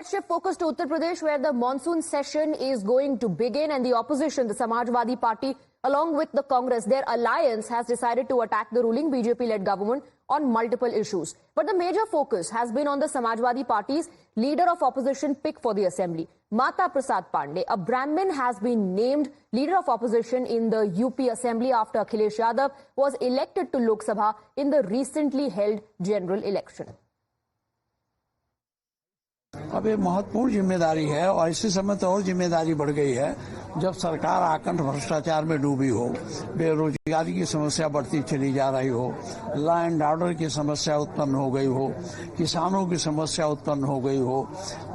let's shift focus to Uttar Pradesh, where the monsoon session is going to begin and the opposition, the Samajwadi Party, along with the Congress, their alliance has decided to attack the ruling BJP-led government on multiple issues. But the major focus has been on the Samajwadi Party's leader of opposition pick for the assembly. Mata Prasad Pandey, a Brahmin, has been named leader of opposition in the UP assembly after Akhilesh Yadav was elected to Lok Sabha in the recently held general election. अब ये महत्वपूर्ण जिम्मेदारी है और इसी समय तो और जिम्मेदारी बढ़ गई है जब सरकार आकंठ भ्रष्टाचार में डूबी हो, बेरोजगारी की समस्या बढ़ती चली जा रही हो, लॉ एंड ऑर्डर की समस्या उत्पन्न हो गई हो, किसानों की समस्या उत्पन्न हो गई हो,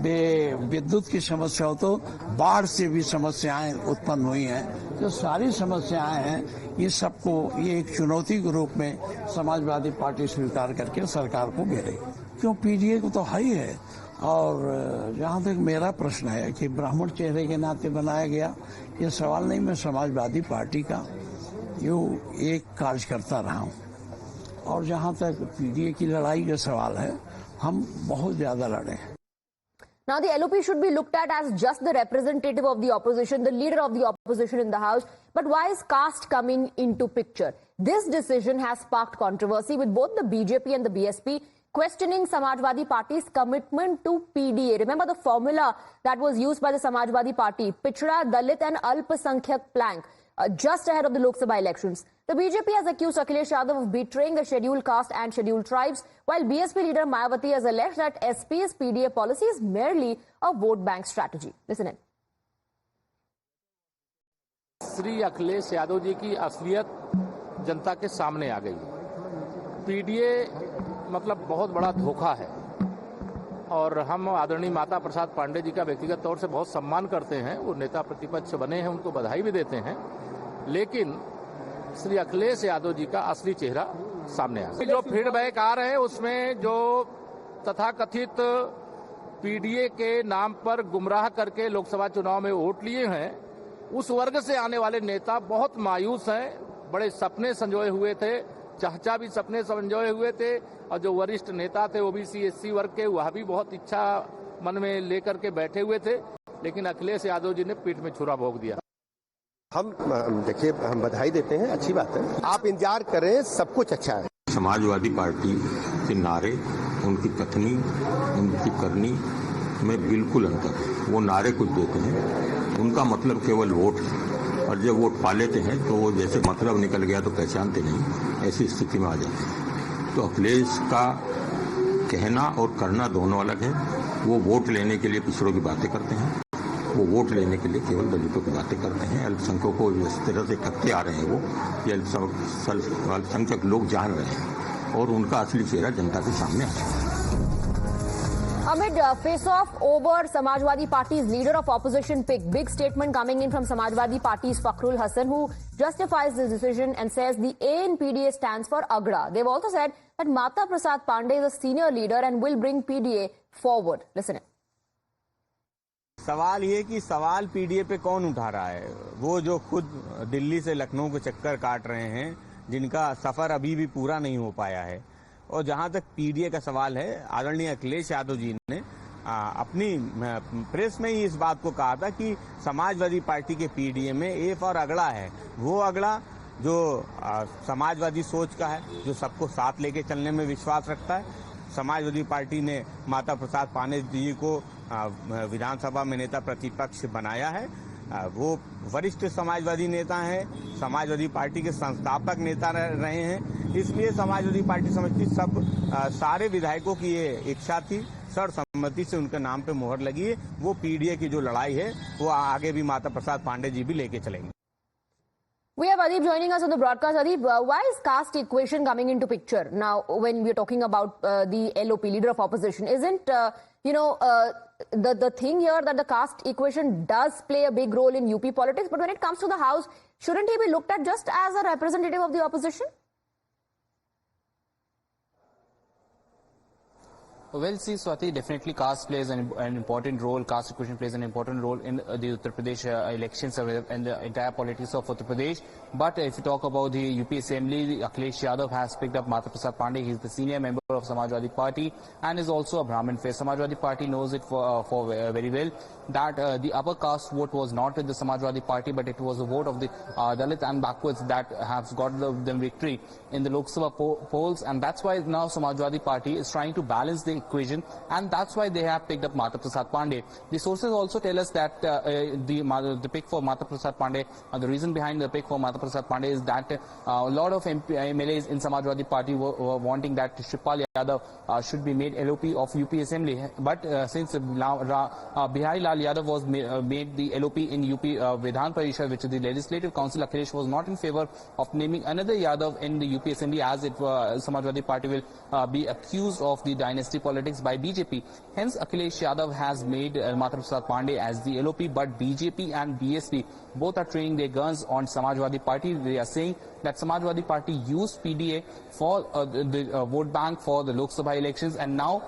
विद्युत की समस्या हो, तो बाढ़ से भी समस्याएं उत्पन्न हुई हैं। जो सारी समस्याएं हैं ये सबको ये एक चुनौती के रूप में समाजवादी पार्टी स्वीकार करके सरकार को घेरे। क्यों पीडीए को तो हाई है। और जहाँ तक मेरा प्रश्न है कि ब्राह्मण चेहरे के नाते बनाया गया, ये सवाल नहीं, मैं समाजवादी पार्टी का एक कार्यकर्ता रहा हूँ और जहाँ तक पीडीए की लड़ाई का सवाल है, हम बहुत ज्यादा लड़े। Now the LOP should be looked at as just the representative of the opposition, the leader of the opposition in the House. But why is caste coming into picture? This decision has sparked controversy with both the BJP and the BSP questioning Samajwadi Party's commitment to PDA. Remember the formula that was used by the Samajwadi Party, Pichda, Dalit and Alpasankyak plank, just ahead of the Lok Sabha elections. The BJP has accused Akhilesh Yadav of betraying the scheduled caste and scheduled tribes, while BSP leader Mayawati has alleged that SP's PDA policy is merely a vote bank strategy. Listen in. Shri Akhilesh Yadav ji की असलियत जनता के सामने आ गई। PDA मतलब बहुत बड़ा धोखा है और हम आदरणीय माता प्रसाद पांडे जी का व्यक्तिगत तौर से बहुत सम्मान करते हैं। वो नेता प्रतिपक्ष बने हैं, उनको बधाई भी देते हैं, लेकिन श्री अखिलेश यादव जी का असली चेहरा सामने आ गया। जो फीडबैक आ रहे हैं उसमें जो तथाकथित पीडीए के नाम पर गुमराह करके लोकसभा चुनाव में वोट लिए हैं, उस वर्ग से आने वाले नेता बहुत मायूस हैं। बड़े सपने संजोए हुए थे, चाचा भी सपने संजोए हुए थे और जो वरिष्ठ नेता थे ओबीसी एससी वर्ग के, वह भी बहुत इच्छा मन में लेकर के बैठे हुए थे, लेकिन अखिलेश यादव जी ने पीठ में छुरा भोंक दिया। हम देखिए, हम बधाई देते हैं, अच्छी बात है, आप इंतजार करें, सब कुछ अच्छा है। समाजवादी पार्टी के नारे, उनकी कथनी, उनकी करनी में बिल्कुल अंतर है। वो नारे कुछ देते हैं, उनका मतलब केवल वोट है और जब वोट पा लेते हैं तो वो जैसे मतलब निकल गया तो पहचानते नहीं, ऐसी स्थिति में आ जाते हैं। तो अखिलेश का कहना और करना दोनों अलग है। वो वोट लेने के लिए पिछड़ों की बातें करते हैं, वो वोट लेने के लिए केवल दलितों की बातें करते हैं। अल्पसंख्यकों को जिस तरह से करते आ रहे हैं वो ये अल्पसंख्यक लोग जान रहे हैं और उनका असली चेहरा जनता के सामने आ रहा है। Amid face-off over Samajwadi Party's leader of opposition pick, big statement coming in from Samajwadi Party's Fakhrul Hasan, who justifies this decision and says the A in PDA stands for Agra. They've also said that Mata Prasad Pandey is a senior leader and will bring PDA forward. Listen in. सवाल ये कि सवाल PDA पे कौन उठा रहा है? वो जो खुद दिल्ली से लखनऊ के चक्कर काट रहे हैं, जिनका सफर अभी भी पूरा नहीं हो पाया है। और जहां तक पीडीए का सवाल है, आदरणीय अखिलेश यादव जी ने अपनी प्रेस में ही इस बात को कहा था कि समाजवादी पार्टी के पीडीए में एक और अगड़ा है। वो अगड़ा जो समाजवादी सोच का है, जो सबको साथ लेके चलने में विश्वास रखता है। समाजवादी पार्टी ने माता प्रसाद पांडे जी को विधानसभा में नेता प्रतिपक्ष बनाया है। वो वरिष्ठ समाजवादी नेता हैं, समाजवादी पार्टी के संस्थापक नेता रहे हैं। इसलिए समाजवादी पार्टी समझती सब सारे विधायकों की ये इच्छा थी, सर्वसम्मति से उनके नाम पे मोहर लगी है। वो पीडीए की जो लड़ाई है वो आगे भी माता प्रसाद पांडे जी भी लेके चलेंगे। We have Adib joining us on the broadcast. Adib, why is caste equation coming into picture now when we're talking about the LOP, leader of opposition? Isn't, the thing here that the caste equation does play a big role in UP politics, but when it comes to the House, shouldn't he be looked at just as a representative of the opposition? Well, see, Swati, definitely caste plays an important role. Caste equation plays an important role in the Uttar Pradesh elections and the entire politics of Uttar Pradesh. But if you talk about the UP Assembly, Akhilesh Yadav has picked up Mata Prasad Pandey. He's the senior member of Samajwadi Party and is also a Brahmin face. Samajwadi Party knows it for very well that the upper caste vote was not with the Samajwadi Party, but it was a vote of the Dalit and backwards that have got them victory in the Lok Sabha polls, and that's why now Samajwadi Party is trying to balance the equation, and that's why they have picked up Mata Prasad Pandey. The sources also tell us that the pick for Mata Prasad Pandey, the reason behind the pick for Mata Prasad Pandey is that a lot of MLAs in Samajwadi Party were wanting that Shipal Yadav should be made LOP of UP Assembly. But since Bihari Lal Yadav was made the LOP in UP Vidhan Parishad, which is the Legislative Council, Akhilesh was not in favor of naming another Yadav in the UP Assembly, as it Samajwadi Party will be accused of the dynasty politics by BJP. Hence, Akhilesh Yadav has made Mata Prasad Pandey as the LOP, but BJP and BSP both are training their guns on Samajwadi Party. They are saying that Samajwadi Party used PDA for the vote bank for the Lok Sabha elections, and now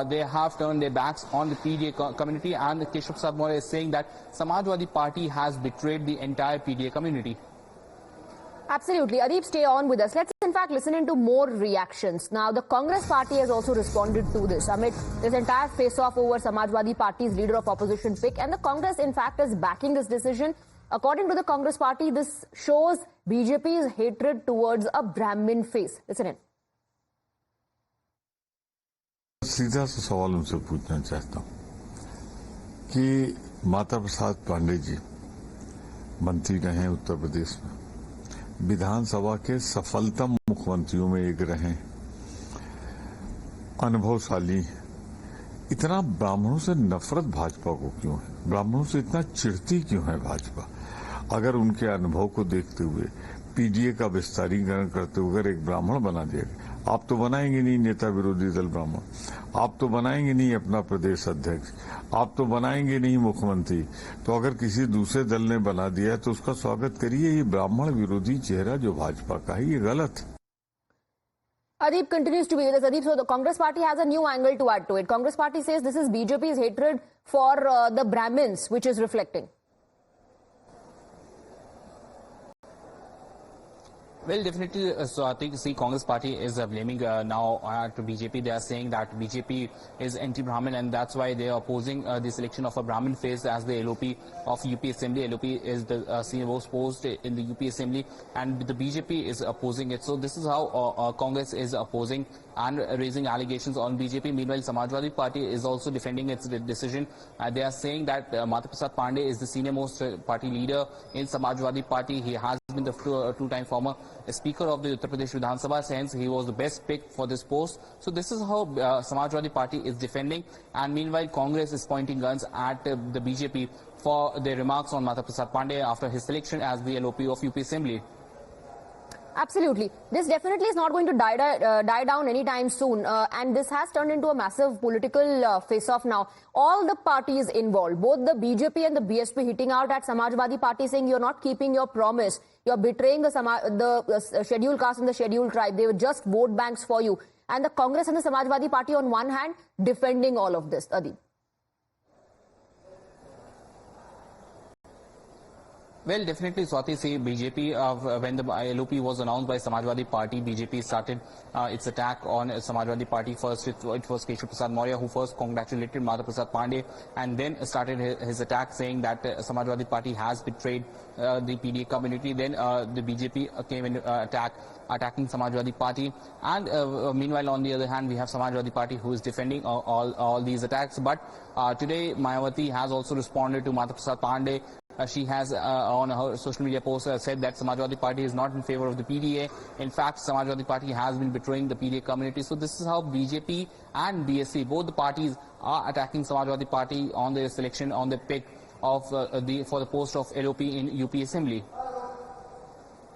they have turned their backs on the PDA community, and Keshav Prasad Maurya is saying that Samajwadi Party has betrayed the entire PDA community. Absolutely. Adeep, stay on with us. Let's in fact listen into more reactions. Now, the Congress party has also responded to this amid this entire face-off over Samajwadi Party's leader of opposition pick, and the Congress in fact is backing this decision. According to the Congress party, this shows BJP's hatred towards a Brahmin face. Listen in. सीधा सा सवाल उनसे पूछना चाहता हूं कि माता प्रसाद पांडे जी मंत्री रहे उत्तर प्रदेश में, विधानसभा के सफलतम मुख्यमंत्रियों में एक रहे, अनुभवशाली, इतना ब्राह्मणों से नफरत भाजपा को क्यों है? ब्राह्मणों से इतना चिढ़ती क्यों है भाजपा? अगर उनके अनुभव को देखते हुए पीडीए का विस्तारीकरण करते हुए अगर एक ब्राह्मण बना दिया, आप तो बनाएंगे नहीं नेता विरोधी दल ब्राह्मण, आप तो बनाएंगे नहीं अपना प्रदेश अध्यक्ष, आप तो बनाएंगे नहीं मुख्यमंत्री, तो अगर किसी दूसरे दल ने बना दिया तो उसका स्वागत करिए। ये ब्राह्मण विरोधी चेहरा जो भाजपा का है, ये गलत है। Adeep continues to be with us. Adeep, so the Congress party has a new angle to add to it. Congress party says this is BJP's hatred for the Brahmins, which is reflecting. Well, definitely, so I think, Congress party is blaming now to BJP. They are saying that BJP is anti-Brahmin, and that's why they are opposing the selection of a Brahmin face as the LOP of UP Assembly. LOP is the senior most post in the UP Assembly, and the BJP is opposing it. So this is how Congress is opposing and raising allegations on BJP. Meanwhile, Samajwadi Party is also defending its decision. They are saying that Mata Prasad Pandey is the senior most party leader in Samajwadi Party. He has been the two-time former Speaker of the Uttar Pradesh Vidhan Sabha, hence he was the best pick for this post. So this is how Samajwadi Party is defending, and meanwhile Congress is pointing guns at the BJP for their remarks on Mata Prasad Pandey after his selection as the LOP of UP Assembly. Absolutely. This definitely is not going to die down anytime soon. And this has turned into a massive political face-off now. All the parties involved, both the BJP and the BSP, hitting out at Samajwadi Party, saying you're not keeping your promise. You're betraying the scheduled caste and the scheduled tribe. They were just vote banks for you. And the Congress and the Samajwadi Party on one hand defending all of this. Adeep. Well, definitely, Swati, see, BJP, when the LOP was announced by Samajwadi Party, BJP started its attack on Samajwadi Party. First, it was Keshav Prasad Maurya who first congratulated Mata Prasad Pandey, and then started his attack saying that Samajwadi Party has betrayed the PDA community. Then the BJP came in attacking Samajwadi Party, and meanwhile, on the other hand, we have Samajwadi Party who is defending all these attacks. But today, Mayawati has also responded to Mata Prasad Pandey. She has on her social media post said that Samajwadi Party is not in favor of the PDA. In fact, Samajwadi Party has been betraying the PDA community. So this is how BJP and BSP, both the parties, are attacking Samajwadi Party on their selection, on the pick of for the post of LOP in UP Assembly.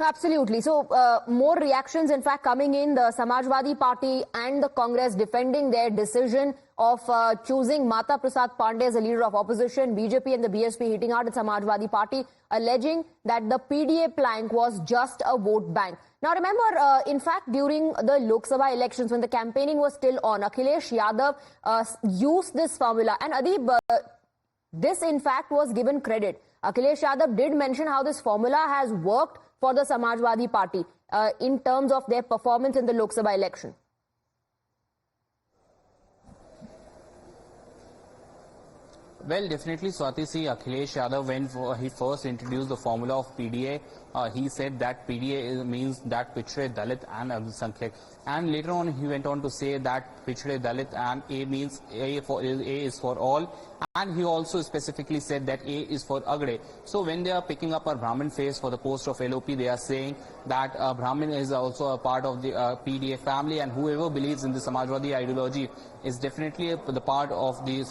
Absolutely. So, more reactions, in fact, coming in. The Samajwadi Party and the Congress defending their decision of choosing Mata Prasad Pandey as a leader of opposition. BJP and the BSP hitting out at Samajwadi Party, alleging that the PDA plank was just a vote bank. Now, remember, in fact, during the Lok Sabha elections, when the campaigning was still on, Akhilesh Yadav used this formula. And Adib, this, in fact, was given credit. Akhilesh Yadav did mention how this formula has worked for the Samajwadi Party in terms of their performance in the Lok Sabha election. Well, definitely, Swati, see, Akhilesh Yadav, when he first introduced the formula of PDA, he said that PDA means that Pichhde, Dalit and Alpasankhyak. And later on, he went on to say that Pichhde, Dalit and A means A is for all. And he also specifically said that A is for Agde. So when they are picking up a Brahmin face for the post of LOP, they are saying that Brahmin is also a part of the PDA family, and whoever believes in the Samajwadi ideology is definitely the part of the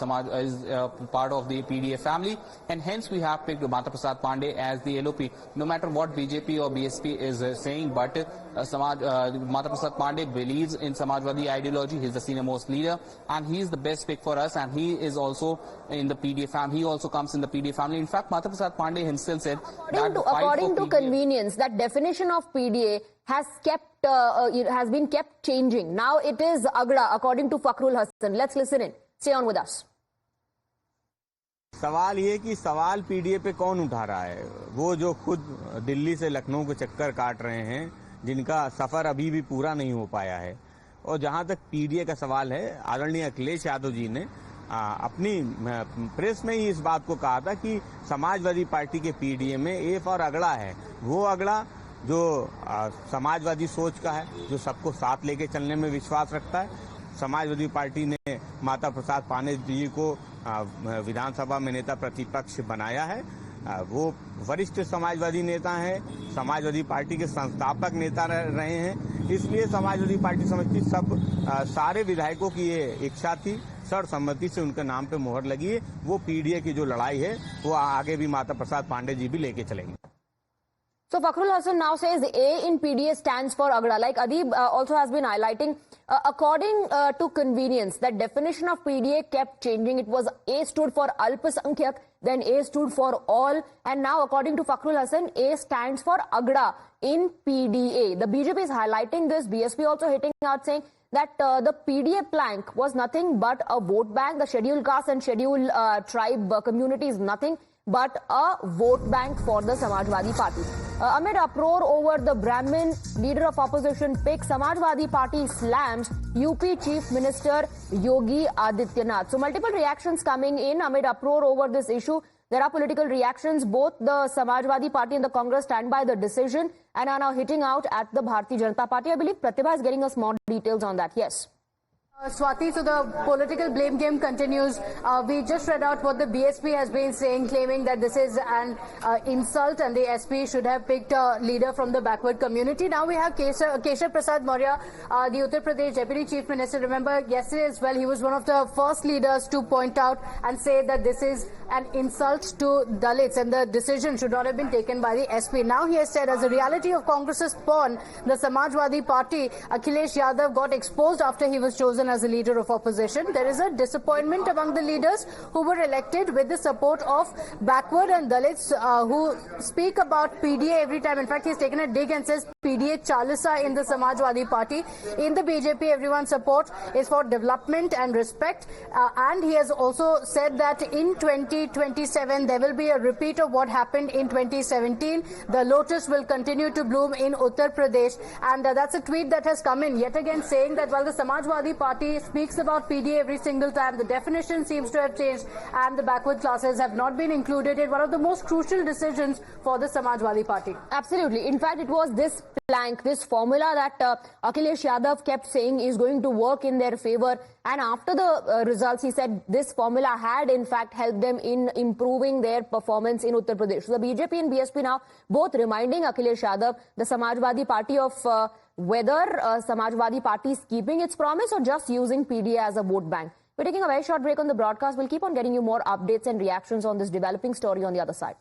part of the PDA family, and hence we have picked Mata Prasad Pandey as the LOP. No matter what BJP or BSP is saying, but Mata Prasad Pandey believes in Samajwadi ideology. He's the senior most leader, and he is the best pick for us, and he is also in the PDA family. He also comes in the PDA family. In fact, Mata Prasad Pandey himself said according to convenience, that definition of PDA has been kept changing. Now it is Agda, according to Fakhrul Hasan. Let's listen in. Stay on with us. सवाल ये कि सवाल PDA पे कौन उठा रहा है? वो जो खुद दिल्ली से लखनऊ के चक्कर काट रहे हैं, जिनका सफर अभी भी पूरा नहीं हो पाया है। और जहां तक पीडीए का सवाल है, आदरणीय अखिलेश यादव जी ने अपनी प्रेस में ही इस बात को कहा था कि समाजवादी पार्टी के पीडीए में एक और अगड़ा है। वो अगड़ा जो समाजवादी सोच का है, जो सबको साथ लेके चलने में विश्वास रखता है। समाजवादी पार्टी ने माता प्रसाद पांडे जी को विधानसभा में नेता प्रतिपक्ष बनाया है। वो वरिष्ठ समाजवादी नेता हैं, समाजवादी पार्टी के संस्थापक नेता रहे हैं। इसलिए समाजवादी पार्टी समझती सारे विधायकों की ये इच्छा थी, सर्वसम्मति से उनके नाम पे मोहर लगी है। वो पीडीए की जो लड़ाई है वो आगे भी माता प्रसाद पांडे जी भी लेके चलेंगे। So Fakhrul Hasan now says A in PDA stands for Agda. Like Adib also has been highlighting, according to convenience, that definition of PDA kept changing. It was A stood for Alpasankhyak, then A stood for all, and now according to Fakhrul Hasan, A stands for Agda in PDA. The BJP is highlighting this, BSP also hitting out, saying that the PDA plank was nothing but a vote bank. The scheduled caste and scheduled tribe community is nothing but a vote bank for the Samajwadi Party. Amid uproar over the Brahmin leader of opposition pick, Samajwadi Party slams UP Chief Minister Yogi Adityanath. So multiple reactions coming in amid uproar over this issue. There are political reactions. Both the Samajwadi Party and the Congress stand by the decision and are now hitting out at the Bharatiya Janata Party. I believe Pratibha is getting us more details on that. Yes. Swati, so the political blame game continues. We just read out what the BSP has been saying, claiming that this is an insult and the SP should have picked a leader from the backward community. Now we have Keshav Prasad Maurya, the Uttar Pradesh Deputy Chief Minister. Remember, yesterday as well, he was one of the first leaders to point out and say that this is an insult to Dalits and the decision should not have been taken by the SP. Now he has said, as a reality of Congress's pawn, the Samajwadi Party, Akhilesh Yadav got exposed after he was chosen as a leader of opposition. There is a disappointment among the leaders who were elected with the support of backward and Dalits who speak about PDA every time. In fact, he's taken a dig and says PDA Chalisa in the Samajwadi Party. In the BJP, everyone's support is for development and respect. And he has also said that in 2027, there will be a repeat of what happened in 2017. The lotus will continue to bloom in Uttar Pradesh. And that's a tweet that has come in yet again saying that while the Samajwadi Party speaks about PDA every single time, the definition seems to have changed and the backward classes have not been included in one of the most crucial decisions for the Samajwadi Party. Absolutely. In fact, it was this plank, this formula that Akhilesh Yadav kept saying is going to work in their favor. And after the results, he said this formula had in fact helped them in improving their performance in Uttar Pradesh. So the BJP and BSP now both reminding Akhilesh Yadav, the Samajwadi Party, of whether Samajwadi Party is keeping its promise or just using PDA as a vote bank. We're taking a very short break on the broadcast. We'll keep on getting you more updates and reactions on this developing story on the other side.